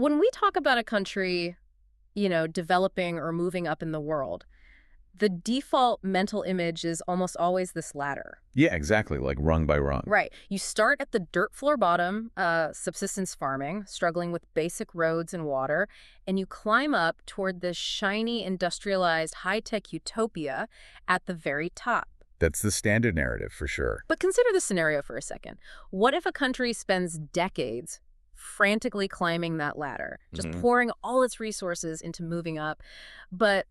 When we talk about a country, developing or moving up in the world, the default mental image is almost always this ladder. Yeah, exactly, like rung by rung. Right. You start at the dirt floor bottom, subsistence farming, struggling with basic roads and water, and you climb up toward this shiny, industrialized, high-tech utopia at the very top. That's the standard narrative for sure. But consider the scenario for a second. What if a country spends decades frantically climbing that ladder, just pouring all its resources into moving up, but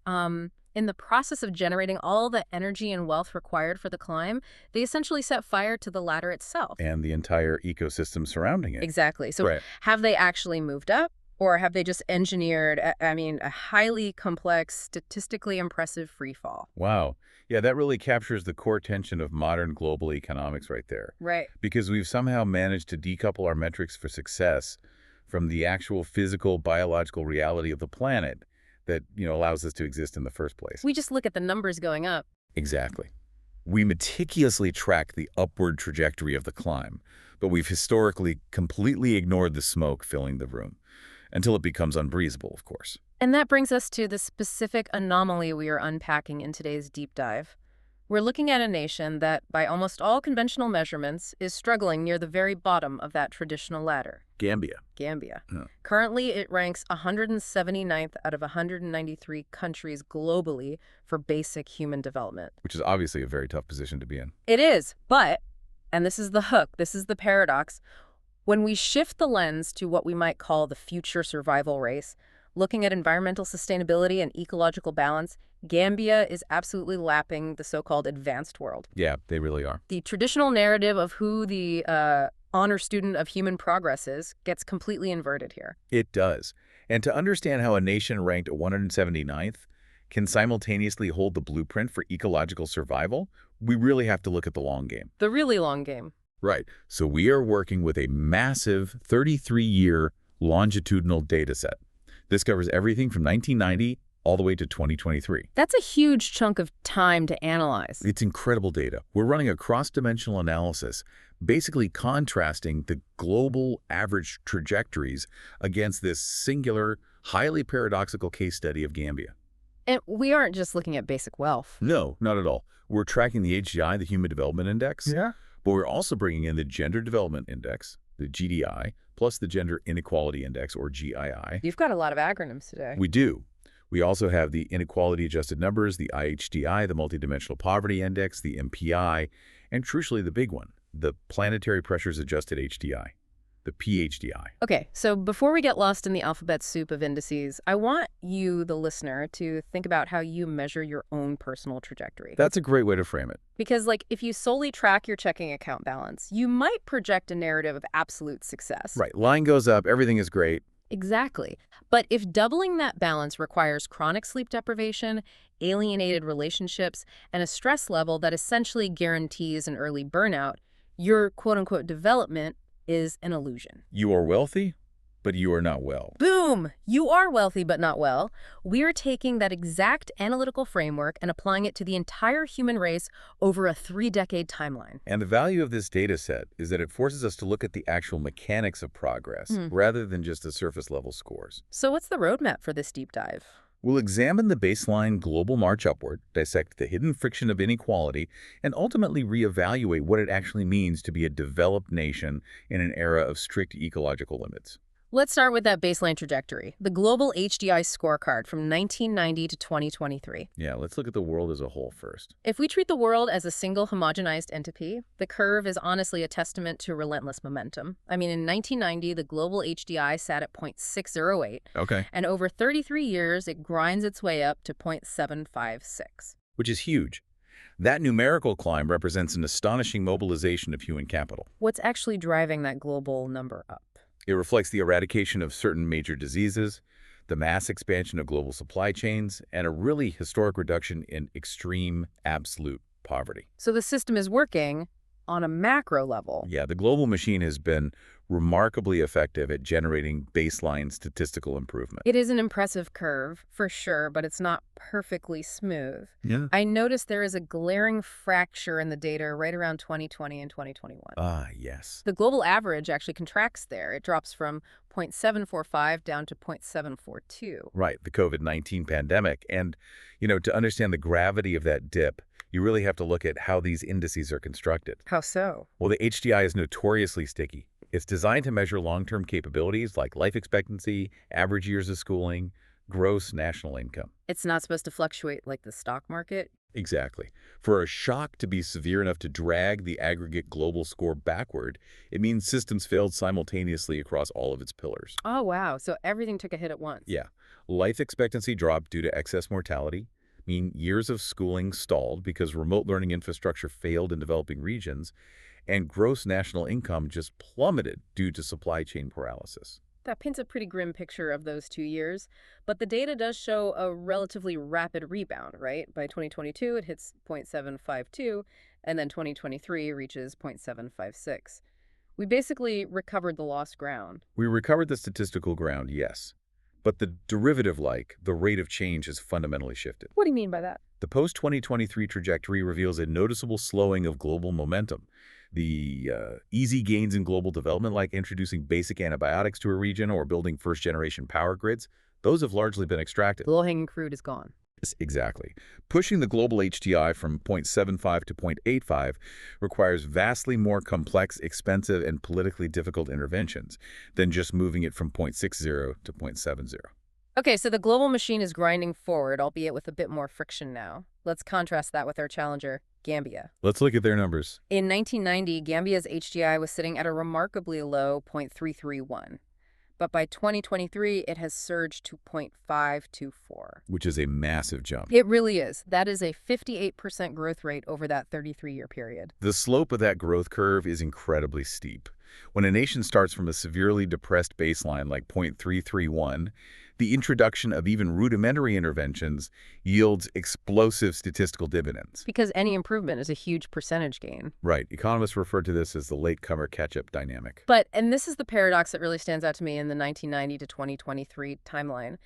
in the process of generating all the energy and wealth required for the climb, they essentially set fire to the ladder itself. And the entire ecosystem surrounding it. Exactly. So have they actually moved up, or have they just engineered, a highly complex, statistically impressive free fall? Wow. Yeah, that really captures the core tension of modern global economics right there. Right. Because we've somehow managed to decouple our metrics for success from the actual physical, biological reality of the planet that, allows us to exist in the first place. We just look at the numbers going up. Exactly. We meticulously track the upward trajectory of the climb, but we've historically completely ignored the smoke filling the room, until it becomes unbreathable, of course. And that brings us to the specific anomaly we are unpacking in today's deep dive. We're looking at a nation that, by almost all conventional measurements, is struggling near the very bottom of that traditional ladder. Gambia. Gambia. Currently, it ranks 179th out of 193 countries globally for basic human development. Which is obviously a very tough position to be in. It is, but, and this is the hook, this is the paradox, when we shift the lens to what we might call the future survival race, looking at environmental sustainability and ecological balance, Gambia is absolutely lapping the so-called advanced world. Yeah, they really are. The traditional narrative of who the honor student of human progress is gets completely inverted here. It does. And to understand how a nation ranked 179th can simultaneously hold the blueprint for ecological survival, we really have to look at the long game. The really long game. Right. So we are working with a massive 33-year longitudinal data set. This covers everything from 1990 all the way to 2023. That's a huge chunk of time to analyze. It's incredible data. We're running a cross-dimensional analysis, basically contrasting the global average trajectories against this singular, highly paradoxical case study of Gambia. And we aren't just looking at basic wealth. No, not at all. We're tracking the HDI, the Human Development Index. Yeah. But we're also bringing in the Gender Development Index, the GDI, plus the Gender Inequality Index, or GII. You've got a lot of acronyms today. We do. We also have the Inequality Adjusted Numbers, the IHDI, the Multidimensional Poverty Index, the MPI, and crucially the big one, the Planetary Pressures Adjusted HDI, the PHDI. Okay, so before we get lost in the alphabet soup of indices, I want you, the listener, to think about how you measure your own personal trajectory. That's a great way to frame it. Because, if you solely track your checking account balance, you might project a narrative of absolute success. Right. Line goes up, everything is great. Exactly. But if doubling that balance requires chronic sleep deprivation, alienated relationships, and a stress level that essentially guarantees an early burnout, your quote-unquote development is an illusion. You are wealthy, but you are not well. Boom! You are wealthy but not well. We're taking that exact analytical framework and applying it to the entire human race over a 3-decade timeline. And the value of this data set is that it forces us to look at the actual mechanics of progress rather than just the surface-level scores. So what's the roadmap for this deep dive? We'll examine the baseline global march upward, dissect the hidden friction of inequality, and ultimately reevaluate what it actually means to be a developed nation in an era of strict ecological limits. Let's start with that baseline trajectory, the global HDI scorecard from 1990 to 2023. Yeah, let's look at the world as a whole first. If we treat the world as a single homogenized entity, the curve is honestly a testament to relentless momentum. In 1990, the global HDI sat at 0.608. Okay. And over 33 years, it grinds its way up to 0.756. Which is huge. That numerical climb represents an astonishing mobilization of human capital. What's actually driving that global number up? It reflects the eradication of certain major diseases, the mass expansion of global supply chains, and a really historic reduction in extreme absolute poverty. So the system is working on a macro level. Yeah, the global machine has been remarkably effective at generating baseline statistical improvement. It is an impressive curve, for sure, but it's not perfectly smooth. Yeah. I noticed there is a glaring fracture in the data right around 2020 and 2021. Ah, yes. The global average actually contracts there. It drops from 0.745 down to 0.742. Right, the COVID-19 pandemic. And, to understand the gravity of that dip, you really have to look at how these indices are constructed. How so? Well, the HDI is notoriously sticky. It's designed to measure long-term capabilities like life expectancy, average years of schooling, gross national income. It's not supposed to fluctuate like the stock market. Exactly. For a shock to be severe enough to drag the aggregate global score backward, it means systems failed simultaneously across all of its pillars. Oh, wow. So everything took a hit at once. Yeah. Life expectancy dropped due to excess mortality. Years of schooling stalled because remote learning infrastructure failed in developing regions, and gross national income just plummeted due to supply chain paralysis. That paints a pretty grim picture of those 2 years, but the data does show a relatively rapid rebound, right? By 2022, it hits 0.752, and then 2023 reaches 0.756. We basically recovered the lost ground. We recovered the statistical ground, yes, but the derivative-like, the rate of change has fundamentally shifted. What do you mean by that? The post-2023 trajectory reveals a noticeable slowing of global momentum. The easy gains in global development, like introducing basic antibiotics to a region or building first-generation power grids, those have largely been extracted. The low-hanging fruit is gone. Yes, exactly. Pushing the global HDI from 0.75 to 0.85 requires vastly more complex, expensive, and politically difficult interventions than just moving it from 0.60 to 0.70. Okay, so the global machine is grinding forward, albeit with a bit more friction now. Let's contrast that with our challenger, Gambia. Let's look at their numbers. In 1990, Gambia's HDI was sitting at a remarkably low 0.331. But by 2023, it has surged to 0.524. Which is a massive jump. It really is. That is a 58% growth rate over that 33-year period. The slope of that growth curve is incredibly steep. When a nation starts from a severely depressed baseline like 0.331, the introduction of even rudimentary interventions yields explosive statistical dividends. Because any improvement is a huge percentage gain. Right. Economists refer to this as the latecomer catch-up dynamic. And this is the paradox that really stands out to me in the 1990 to 2023 timeline.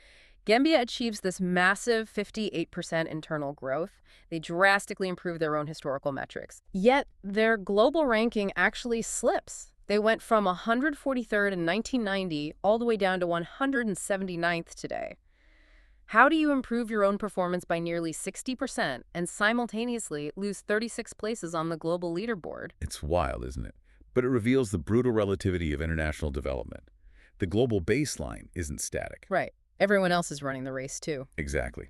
Gambia achieves this massive 58% internal growth. They drastically improve their own historical metrics. Yet, their global ranking actually slips. They went from 143rd in 1990 all the way down to 179th today. How do you improve your own performance by nearly 60% and simultaneously lose 36 places on the global leaderboard? It's wild, isn't it? But it reveals the brutal relativity of international development. The global baseline isn't static. Right. Everyone else is running the race, too. Exactly.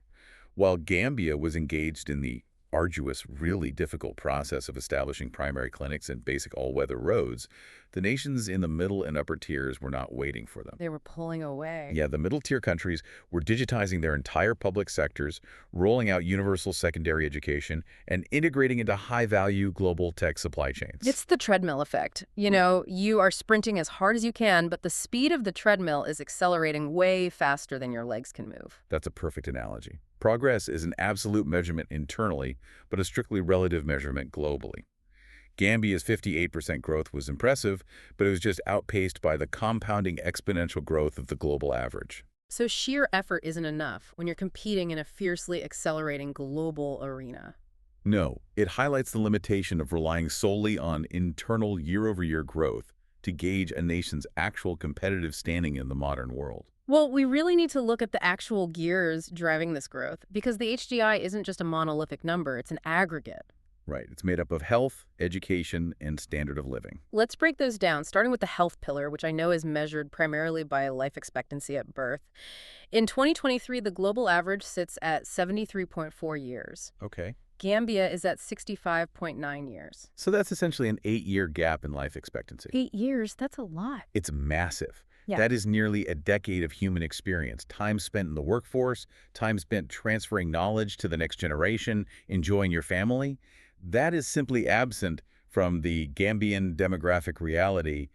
While Gambia was engaged in the arduous, really difficult process of establishing primary clinics and basic all-weather roads, the nations in the middle and upper tiers were not waiting for them. They were pulling away. Yeah, the middle-tier countries were digitizing their entire public sectors, rolling out universal secondary education, and integrating into high-value global tech supply chains. It's the treadmill effect. You are sprinting as hard as you can, but the speed of the treadmill is accelerating way faster than your legs can move. That's a perfect analogy. Progress is an absolute measurement internally, but a strictly relative measurement globally. Gambia's 58% growth was impressive, but it was just outpaced by the compounding exponential growth of the global average. So sheer effort isn't enough when you're competing in a fiercely accelerating global arena. No, it highlights the limitation of relying solely on internal year-over-year growth to gauge a nation's actual competitive standing in the modern world. Well, we really need to look at the actual gears driving this growth, because the HDI isn't just a monolithic number, it's an aggregate. Right. It's made up of health, education, and standard of living. Let's break those down, starting with the health pillar, which I know is measured primarily by life expectancy at birth. In 2023, the global average sits at 73.4 years. Okay. Gambia is at 65.9 years. So that's essentially an 8-year gap in life expectancy. 8 years? That's a lot. It's massive. Yeah. That is nearly a decade of human experience, time spent in the workforce, time spent transferring knowledge to the next generation, enjoying your family. That is simply absent from the Gambian demographic reality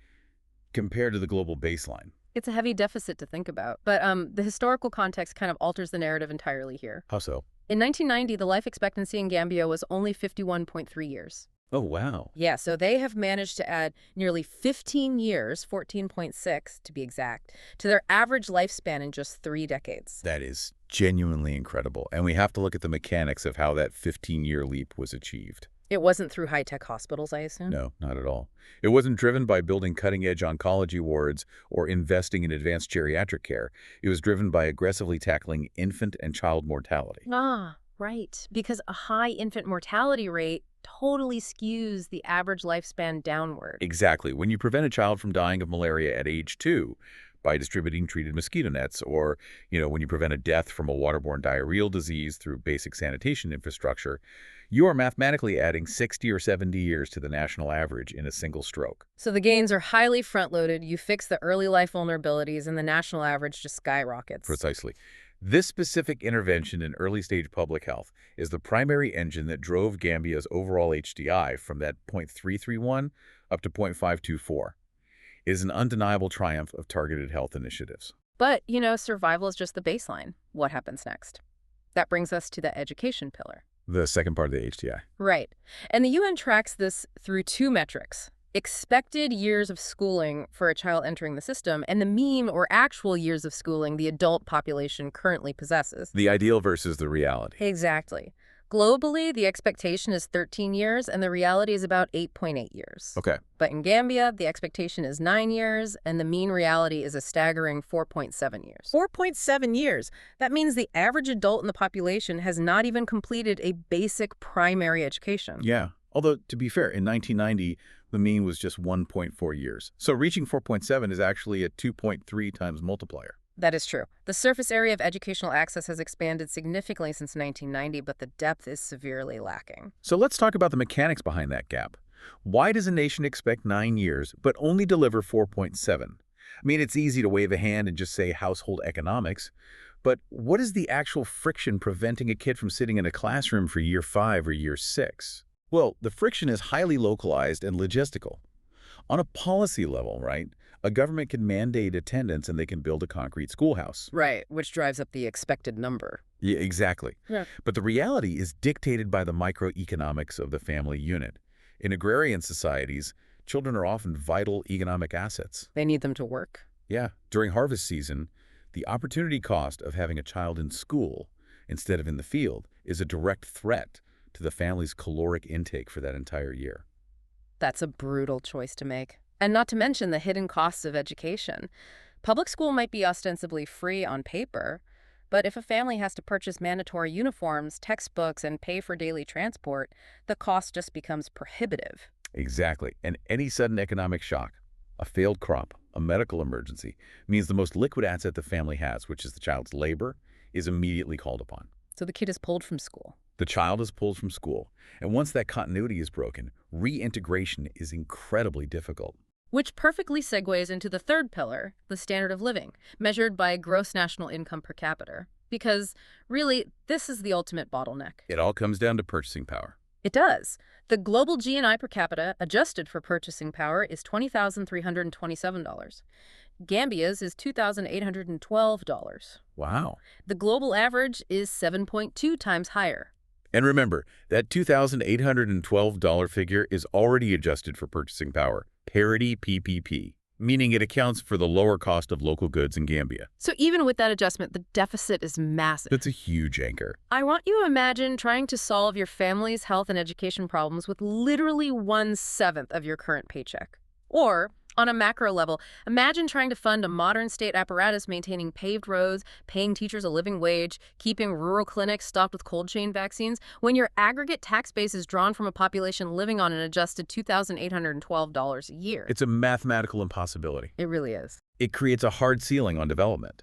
compared to the global baseline. It's a heavy deficit to think about. But the historical context kind of alters the narrative entirely here. How so? In 1990, the life expectancy in Gambia was only 51.3 years. Oh, wow. Yeah, so they have managed to add nearly 15 years, 14.6 to be exact, to their average lifespan in just 3 decades. That is genuinely incredible. And we have to look at the mechanics of how that 15-year leap was achieved. It wasn't through high-tech hospitals, I assume? No, not at all. It wasn't driven by building cutting-edge oncology wards or investing in advanced geriatric care. It was driven by aggressively tackling infant and child mortality. Ah, right. Because a high infant mortality rate totally skews the average lifespan downward. Exactly. When you prevent a child from dying of malaria at age 2 by distributing treated mosquito nets, or, when you prevent a death from a waterborne diarrheal disease through basic sanitation infrastructure, you are mathematically adding 60 or 70 years to the national average in a single stroke. So the gains are highly front-loaded, you fix the early life vulnerabilities, and the national average just skyrockets. Precisely. This specific intervention in early-stage public health is the primary engine that drove Gambia's overall HDI from that 0.331 up to 0.524. It is an undeniable triumph of targeted health initiatives. But, survival is just the baseline. What happens next? That brings us to the education pillar. The second part of the HDI. Right. And the UN tracks this through two metrics: expected years of schooling for a child entering the system, and the mean or actual years of schooling the adult population currently possesses. The ideal versus the reality. Exactly. Globally, the expectation is 13 years, and the reality is about 8.8 years. Okay. But in Gambia, the expectation is 9 years, and the mean reality is a staggering 4.7 years. 4.7 years. That means the average adult in the population has not even completed a basic primary education. Yeah. Although, to be fair, in 1990, the mean was just 1.4 years. So reaching 4.7 is actually a 2.3 times multiplier. That is true. The surface area of educational access has expanded significantly since 1990, but the depth is severely lacking. So let's talk about the mechanics behind that gap. Why does a nation expect 9 years but only deliver 4.7? I mean, it's easy to wave a hand and just say household economics, but what is the actual friction preventing a kid from sitting in a classroom for year 5 or year 6? Well, the friction is highly localized and logistical. On a policy level, right, a government can mandate attendance and they can build a concrete schoolhouse. Right, which drives up the expected number. Yeah, exactly. Yeah. But the reality is dictated by the microeconomics of the family unit. In agrarian societies, children are often vital economic assets. They need them to work. Yeah. During harvest season, the opportunity cost of having a child in school instead of in the field is a direct threat to the family's caloric intake for that entire year. That's a brutal choice to make. And not to mention the hidden costs of education. Public school might be ostensibly free on paper, but if a family has to purchase mandatory uniforms, textbooks, and pay for daily transport, the cost just becomes prohibitive. Exactly. And any sudden economic shock, a failed crop, a medical emergency, means the most liquid asset the family has, which is the child's labor, is immediately called upon. So the kid is pulled from school. The child is pulled from school, and once that continuity is broken, reintegration is incredibly difficult. Which perfectly segues into the third pillar, the standard of living, measured by gross national income per capita. Because, really, this is the ultimate bottleneck. It all comes down to purchasing power. It does. The global GNI per capita, adjusted for purchasing power, is $20,327. Gambia's is $2,812. Wow. The global average is 7.2 times higher. And remember, that $2,812 figure is already adjusted for purchasing power, parity PPP, meaning it accounts for the lower cost of local goods in Gambia. So even with that adjustment, the deficit is massive. That's a huge anchor. I want you to imagine trying to solve your family's health and education problems with literally 1/7 of your current paycheck. Or, on a macro level, imagine trying to fund a modern state apparatus maintaining paved roads, paying teachers a living wage, keeping rural clinics stocked with cold chain vaccines, when your aggregate tax base is drawn from a population living on an adjusted $2,812 a year. It's a mathematical impossibility. It really is. It creates a hard ceiling on development.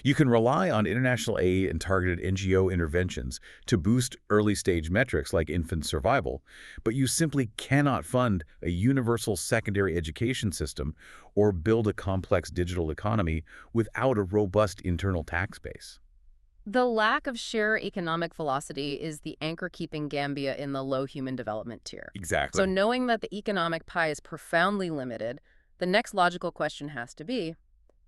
You can rely on international aid and targeted NGO interventions to boost early-stage metrics like infant survival, but you simply cannot fund a universal secondary education system or build a complex digital economy without a robust internal tax base. The lack of sheer economic velocity is the anchor keeping Gambia in the low human development tier. Exactly. So knowing that the economic pie is profoundly limited, the next logical question has to be,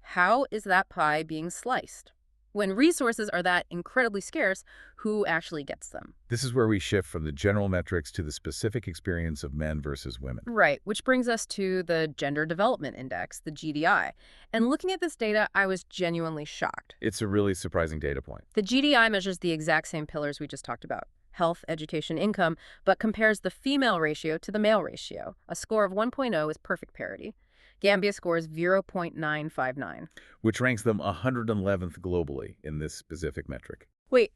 how is that pie being sliced? When resources are that incredibly scarce, who actually gets them? This is where we shift from the general metrics to the specific experience of men versus women. Right, which brings us to the Gender Development Index, the GDI. And looking at this data, I was genuinely shocked. It's a really surprising data point. The GDI measures the exact same pillars we just talked about, health, education, income, but compares the female ratio to the male ratio. A score of 1.0 is perfect parity. Gambia scores 0.959. Which ranks them 111th globally in this specific metric. Wait,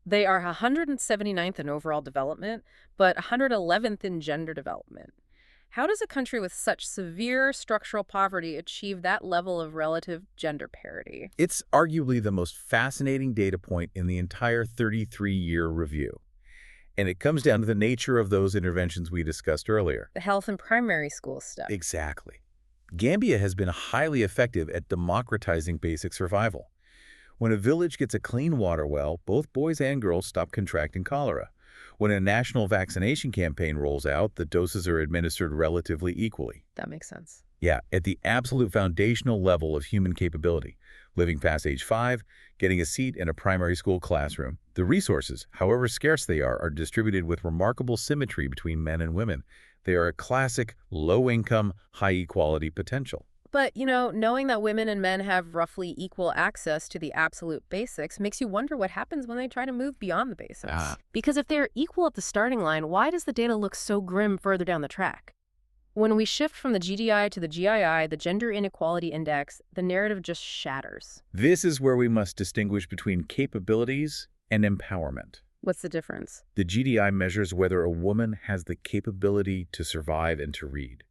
they are 179th in overall development, but 111th in gender development. How does a country with such severe structural poverty achieve that level of relative gender parity? It's arguably the most fascinating data point in the entire 33-year review. And it comes down to the nature of those interventions we discussed earlier. The health and primary school stuff. Exactly. Gambia has been highly effective at democratizing basic survival. When a village gets a clean water well, both boys and girls stop contracting cholera. When a national vaccination campaign rolls out, the doses are administered relatively equally. That makes sense. Yeah, at the absolute foundational level of human capability, living past age 5, getting a seat in a primary school classroom. The resources, however scarce they are distributed with remarkable symmetry between men and women. They are a classic low-income, high-equality potential. But, knowing that women and men have roughly equal access to the absolute basics makes you wonder what happens when they try to move beyond the basics. Because if they're equal at the starting line, why does the data look so grim further down the track? When we shift from the GDI to the GII, the Gender Inequality Index, the narrative just shatters. This is where we must distinguish between capabilities and empowerment. What's the difference? The GDI measures whether a woman has the capability to survive and to read.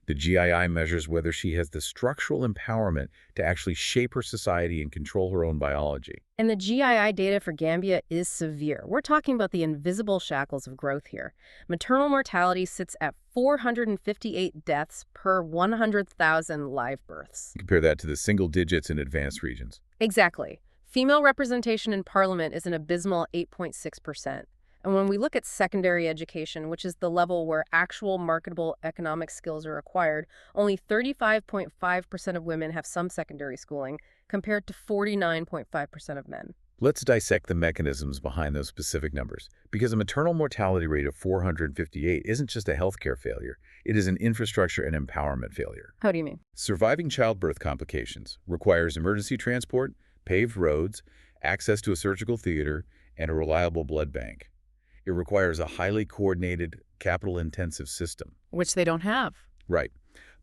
The GII measures whether she has the structural empowerment to actually shape her society and control her own biology. And the GII data for Gambia is severe. We're talking about the invisible shackles of growth here. Maternal mortality sits at 458 deaths per 100,000 live births. Compare that to the single digits in advanced regions. Exactly. Female representation in parliament is an abysmal 8.6%. And when we look at secondary education, which is the level where actual marketable economic skills are acquired, only 35.5% of women have some secondary schooling, compared to 49.5% of men. Let's dissect the mechanisms behind those specific numbers, because a maternal mortality rate of 458 isn't just a healthcare failure. It is an infrastructure and empowerment failure. How do you mean? Surviving childbirth complications requires emergency transport, paved roads, access to a surgical theater, and a reliable blood bank. It requires a highly coordinated, capital-intensive system. Which they don't have. Right.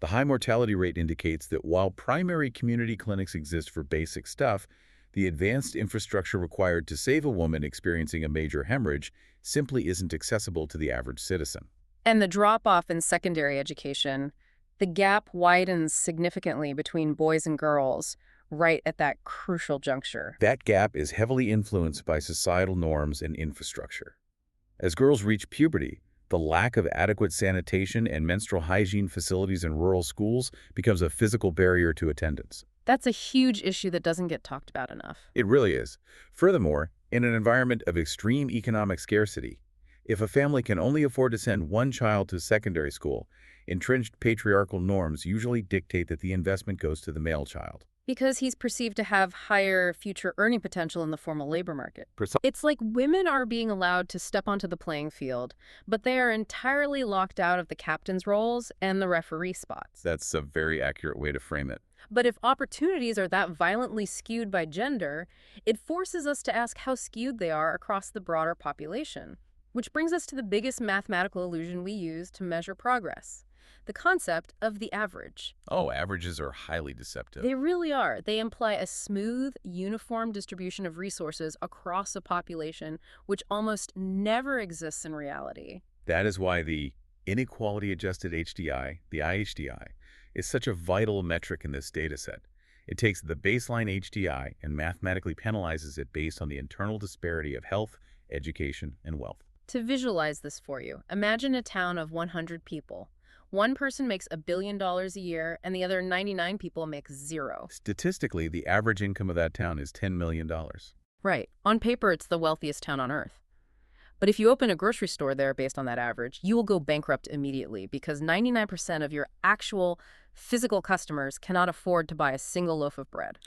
The high mortality rate indicates that while primary community clinics exist for basic stuff, the advanced infrastructure required to save a woman experiencing a major hemorrhage simply isn't accessible to the average citizen. And the drop-off in secondary education, the gap widens significantly between boys and girls right at that crucial juncture. That gap is heavily influenced by societal norms and infrastructure. As girls reach puberty, the lack of adequate sanitation and menstrual hygiene facilities in rural schools becomes a physical barrier to attendance. That's a huge issue that doesn't get talked about enough. It really is. Furthermore, in an environment of extreme economic scarcity, if a family can only afford to send one child to secondary school, entrenched patriarchal norms usually dictate that the investment goes to the male child. Because he's perceived to have higher future earning potential in the formal labor market. Precisely. It's like women are being allowed to step onto the playing field, but they are entirely locked out of the captain's roles and the referee spots. That's a very accurate way to frame it. But if opportunities are that violently skewed by gender, it forces us to ask how skewed they are across the broader population. Which brings us to the biggest mathematical illusion we use to measure progress. The concept of the average. Oh, averages are highly deceptive. They really are. They imply a smooth, uniform distribution of resources across a population, which almost never exists in reality. That is why the inequality-adjusted HDI, the IHDI, is such a vital metric in this data set. It takes the baseline HDI and mathematically penalizes it based on the internal disparity of health, education, and wealth. To visualize this for you, imagine a town of 100 people. One person makes $1 billion a year, and the other 99 people make zero. Statistically, the average income of that town is $10 million. Right. On paper, it's the wealthiest town on earth. But if you open a grocery store there based on that average, you will go bankrupt immediately because 99% of your actual physical customers cannot afford to buy a single loaf of bread.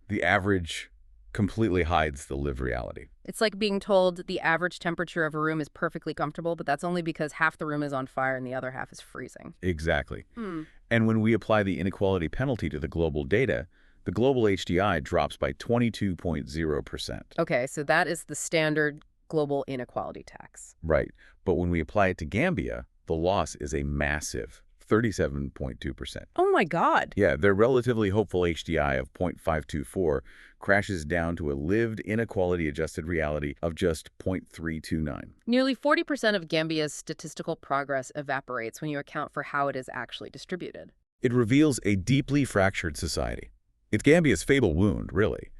The average completely hides the lived reality. It's like being told the average temperature of a room is perfectly comfortable, but that's only because half the room is on fire and the other half is freezing. Exactly. Hmm. And when we apply the inequality penalty to the global data, the global HDI drops by 22.0%. Okay, so that is the standard global inequality tax. Right. But when we apply it to Gambia, the loss is a massive 37.2%. Oh my God. Yeah, their relatively hopeful HDI of 0.524 crashes down to a lived inequality-adjusted reality of just 0.329. Nearly 40% of Gambia's statistical progress evaporates when you account for how it is actually distributed. It reveals a deeply fractured society. It's Gambia's fatal wound, really.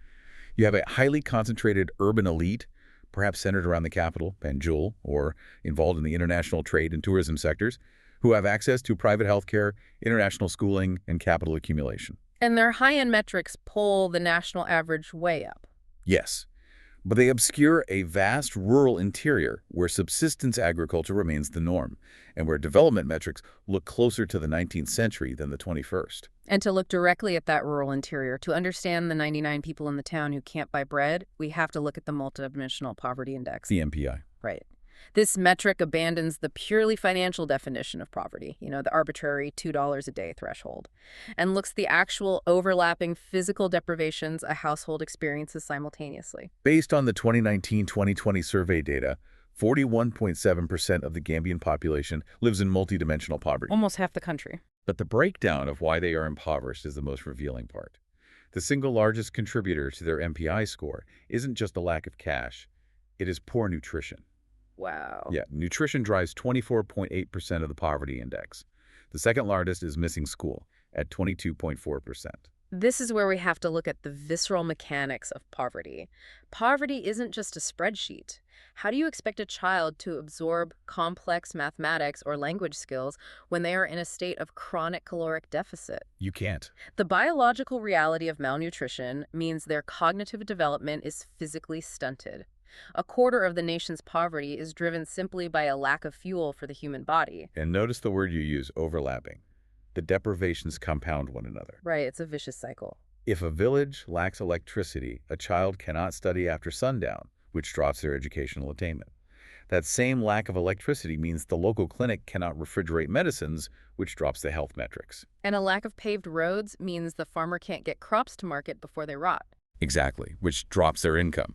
You have a highly concentrated urban elite, perhaps centered around the capital, Banjul, or involved in the international trade and tourism sectors, who have access to private healthcare, international schooling, and capital accumulation. And their high-end metrics pull the national average way up. Yes, but they obscure a vast rural interior where subsistence agriculture remains the norm, and where development metrics look closer to the 19th century than the 21st. And to look directly at that rural interior, to understand the 99 people in the town who can't buy bread, we have to look at the multidimensional poverty index. The MPI. Right. This metric abandons the purely financial definition of poverty, the arbitrary $2 a day threshold, and looks at the actual overlapping physical deprivations a household experiences simultaneously. Based on the 2019-2020 survey data, 41.7% of the Gambian population lives in multidimensional poverty. Almost half the country. But the breakdown of why they are impoverished is the most revealing part. The single largest contributor to their MPI score isn't just a lack of cash, it is poor nutrition. Wow. Yeah, nutrition drives 24.8% of the poverty index. The second largest is missing school at 22.4%. This is where we have to look at the visceral mechanics of poverty. Poverty isn't just a spreadsheet. How do you expect a child to absorb complex mathematics or language skills when they are in a state of chronic caloric deficit? You can't. The biological reality of malnutrition means their cognitive development is physically stunted. A quarter of the nation's poverty is driven simply by a lack of fuel for the human body. And notice the word you use, overlapping. The deprivations compound one another. Right, it's a vicious cycle. If a village lacks electricity, a child cannot study after sundown, which drops their educational attainment. That same lack of electricity means the local clinic cannot refrigerate medicines, which drops the health metrics. And a lack of paved roads means the farmer can't get crops to market before they rot. Exactly, which drops their income.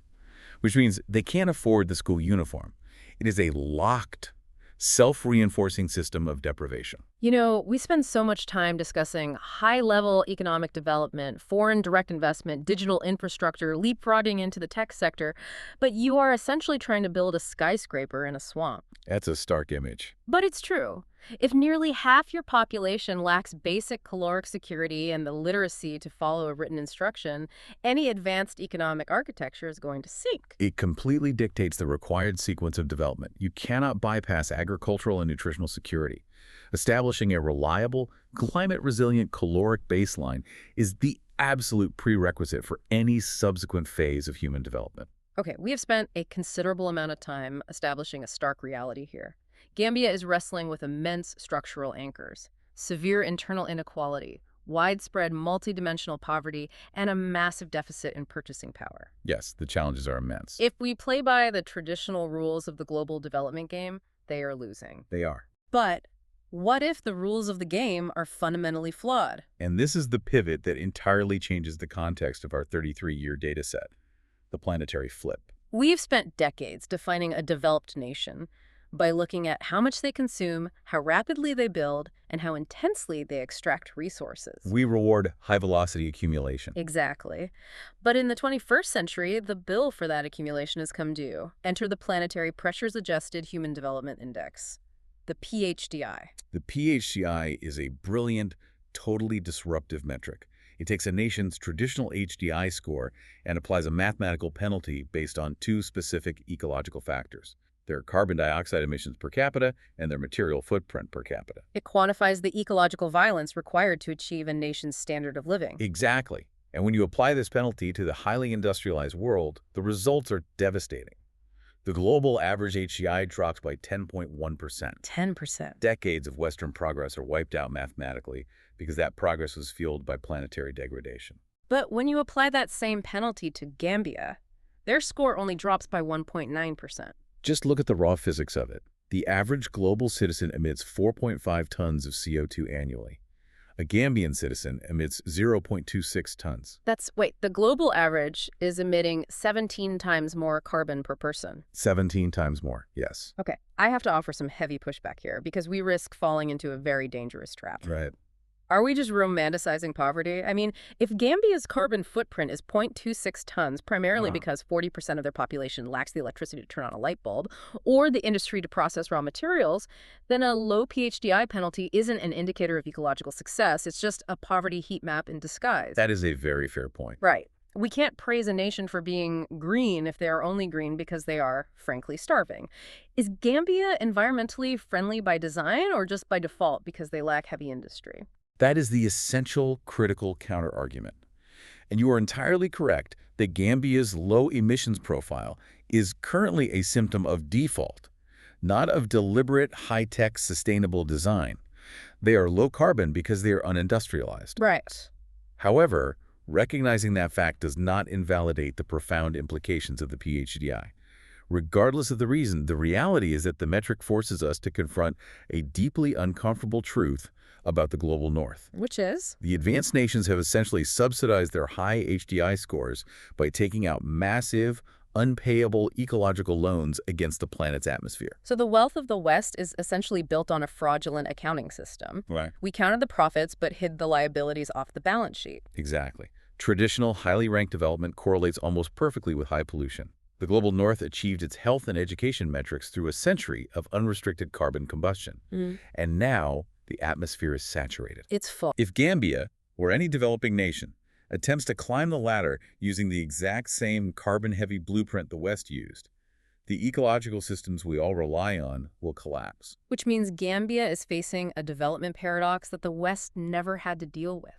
Which means they can't afford the school uniform. It is a locked, self-reinforcing system of deprivation. We spend so much time discussing high-level economic development, foreign direct investment, digital infrastructure, leapfrogging into the tech sector, but you are essentially trying to build a skyscraper in a swamp. That's a stark image. But it's true. If nearly half your population lacks basic caloric security and the literacy to follow a written instruction, any advanced economic architecture is going to sink. It completely dictates the required sequence of development. You cannot bypass agricultural and nutritional security. Establishing a reliable, climate-resilient caloric baseline is the absolute prerequisite for any subsequent phase of human development. Okay, we have spent a considerable amount of time establishing a stark reality here. Gambia is wrestling with immense structural anchors, severe internal inequality, widespread multidimensional poverty, and a massive deficit in purchasing power. Yes, the challenges are immense. If we play by the traditional rules of the global development game, they are losing. They are. But what if the rules of the game are fundamentally flawed? And this is the pivot that entirely changes the context of our 33-year data set, the planetary flip. We've spent decades defining a developed nation by looking at how much they consume, how rapidly they build, and how intensely they extract resources. We reward high-velocity accumulation. Exactly. But in the 21st century, the bill for that accumulation has come due. Enter the Planetary Pressures-Adjusted Human Development Index, the PHDI. The PHDI is a brilliant, totally disruptive metric. It takes a nation's traditional HDI score and applies a mathematical penalty based on two specific ecological factors: their carbon dioxide emissions per capita and their material footprint per capita. It quantifies the ecological violence required to achieve a nation's standard of living. Exactly. And when you apply this penalty to the highly industrialized world, the results are devastating. The global average HDI drops by 10.1%. 10%. Decades of Western progress are wiped out mathematically because that progress was fueled by planetary degradation. But when you apply that same penalty to Gambia, their score only drops by 1.9%. Just look at the raw physics of it. The average global citizen emits 4.5 tons of CO2 annually. A Gambian citizen emits 0.26 tons. Wait, the global average is emitting 17 times more carbon per person. 17 times more, yes. Okay, I have to offer some heavy pushback here because we risk falling into a very dangerous trap. Right. Are we just romanticizing poverty? I mean, if Gambia's carbon footprint is 0.26 tons, primarily because 40% of their population lacks the electricity to turn on a light bulb, or the industry to process raw materials, then a low PHDI penalty isn't an indicator of ecological success. It's just a poverty heat map in disguise. That is a very fair point. Right. We can't praise a nation for being green if they are only green because they are, frankly, starving. Is Gambia environmentally friendly by design or just by default because they lack heavy industry? That is the essential critical counterargument. And you are entirely correct that Gambia's low emissions profile is currently a symptom of default, not of deliberate, high-tech, sustainable design. They are low carbon because they are unindustrialized. Right. However, recognizing that fact does not invalidate the profound implications of the PHDI. Regardless of the reason, the reality is that the metric forces us to confront a deeply uncomfortable truth about the global north. Which is? The advanced nations have essentially subsidized their high HDI scores by taking out massive, unpayable ecological loans against the planet's atmosphere. So the wealth of the West is essentially built on a fraudulent accounting system. Right. We counted the profits but hid the liabilities off the balance sheet. Exactly. Traditional, highly ranked development correlates almost perfectly with high pollution. The global north achieved its health and education metrics through a century of unrestricted carbon combustion. And now, the atmosphere is saturated. It's full. If Gambia, or any developing nation, attempts to climb the ladder using the exact same carbon-heavy blueprint the West used, the ecological systems we all rely on will collapse. Which means Gambia is facing a development paradox that the West never had to deal with.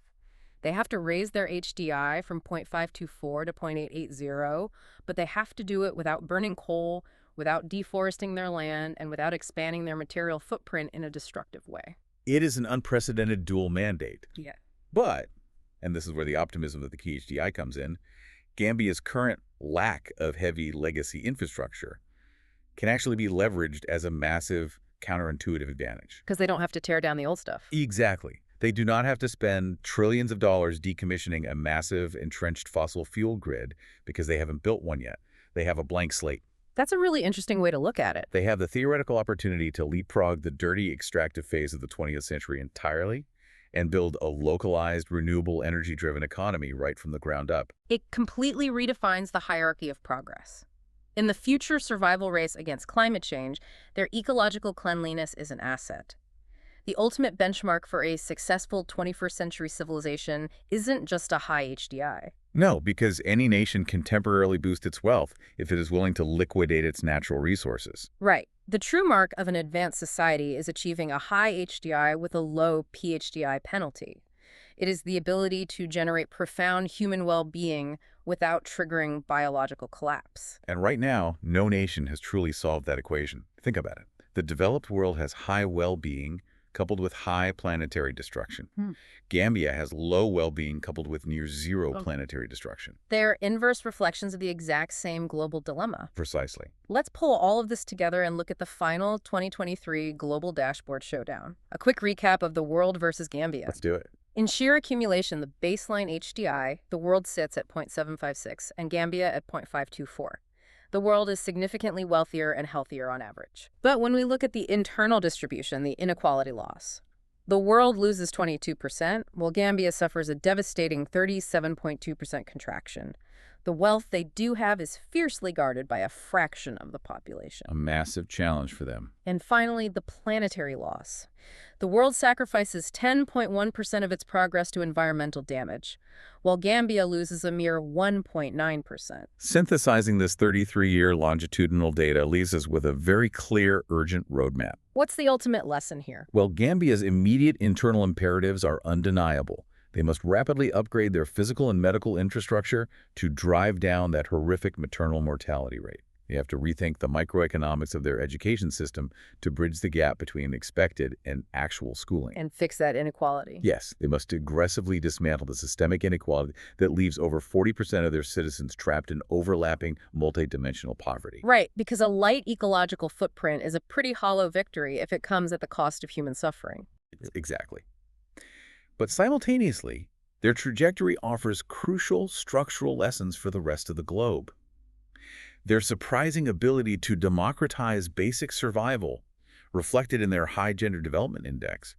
They have to raise their HDI from 0.524 to 0.880, but they have to do it without burning coal, without deforesting their land, and without expanding their material footprint in a destructive way. It is an unprecedented dual mandate. Yeah. But, and this is where the optimism of the PHDI comes in, Gambia's current lack of heavy legacy infrastructure can actually be leveraged as a massive counterintuitive advantage. Because they don't have to tear down the old stuff. Exactly. They do not have to spend trillions of dollars decommissioning a massive entrenched fossil fuel grid because they haven't built one yet. They have a blank slate. That's a really interesting way to look at it. They have the theoretical opportunity to leapfrog the dirty extractive phase of the 20th century entirely and build a localized, renewable, energy-driven economy right from the ground up. It completely redefines the hierarchy of progress. In the future survival race against climate change, their ecological cleanliness is an asset. The ultimate benchmark for a successful 21st century civilization isn't just a high HDI. No, because any nation can temporarily boost its wealth if it is willing to liquidate its natural resources. Right. The true mark of an advanced society is achieving a high HDI with a low PHDI penalty. It is the ability to generate profound human well-being without triggering biological collapse. And right now, no nation has truly solved that equation. Think about it. The developed world has high well-being coupled with high planetary destruction. Gambia has low well-being coupled with near zero planetary destruction. They're inverse reflections of the exact same global dilemma. Precisely. Let's pull all of this together and look at the final 2023 Global Dashboard Showdown. A quick recap of the world versus Gambia. Let's do it. In sheer accumulation, the baseline HDI, the world sits at 0.756 and Gambia at 0.524. The world is significantly wealthier and healthier on average. But when we look at the internal distribution, the inequality loss, the world loses 22%, while Gambia suffers a devastating 37.2% contraction. The wealth they do have is fiercely guarded by a fraction of the population. A massive challenge for them. And finally, the planetary loss. The world sacrifices 10.1% of its progress to environmental damage, while Gambia loses a mere 1.9%. Synthesizing this 33-year longitudinal data leaves us with a very clear, urgent roadmap. What's the ultimate lesson here? Well, Gambia's immediate internal imperatives are undeniable. They must rapidly upgrade their physical and medical infrastructure to drive down that horrific maternal mortality rate. They have to rethink the microeconomics of their education system to bridge the gap between expected and actual schooling. And fix that inequality. Yes, they must aggressively dismantle the systemic inequality that leaves over 40% of their citizens trapped in overlapping multidimensional poverty. Right, because a light ecological footprint is a pretty hollow victory if it comes at the cost of human suffering. Exactly. But simultaneously, their trajectory offers crucial structural lessons for the rest of the globe. Their surprising ability to democratize basic survival, reflected in their high gender development index,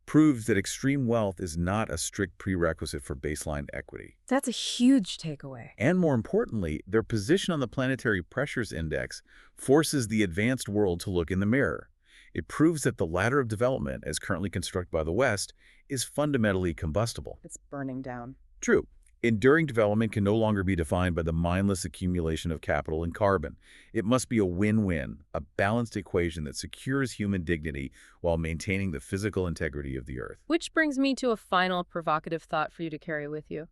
proves that extreme wealth is not a strict prerequisite for baseline equity. That's a huge takeaway. And more importantly, their position on the planetary pressures index forces the advanced world to look in the mirror. It proves that the ladder of development, as currently constructed by the West, is fundamentally combustible. It's burning down. True. Enduring development can no longer be defined by the mindless accumulation of capital and carbon. It must be a win-win, a balanced equation that secures human dignity while maintaining the physical integrity of the Earth. Which brings me to a final provocative thought for you to carry with you.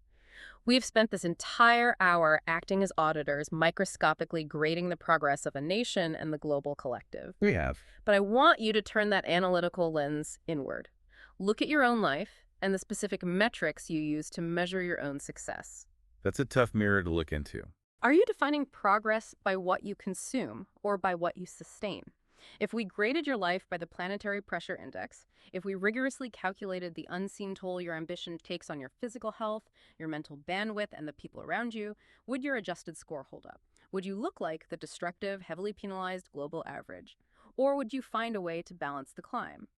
We've spent this entire hour acting as auditors, microscopically grading the progress of a nation and the global collective. We have. But I want you to turn that analytical lens inward. Look at your own life and the specific metrics you use to measure your own success. That's a tough mirror to look into. Are you defining progress by what you consume or by what you sustain? If we graded your life by the planetary pressure index, if we rigorously calculated the unseen toll your ambition takes on your physical health, your mental bandwidth, and the people around you, would your adjusted score hold up? Would you look like the destructive, heavily penalized global average? Or would you find a way to balance the climb?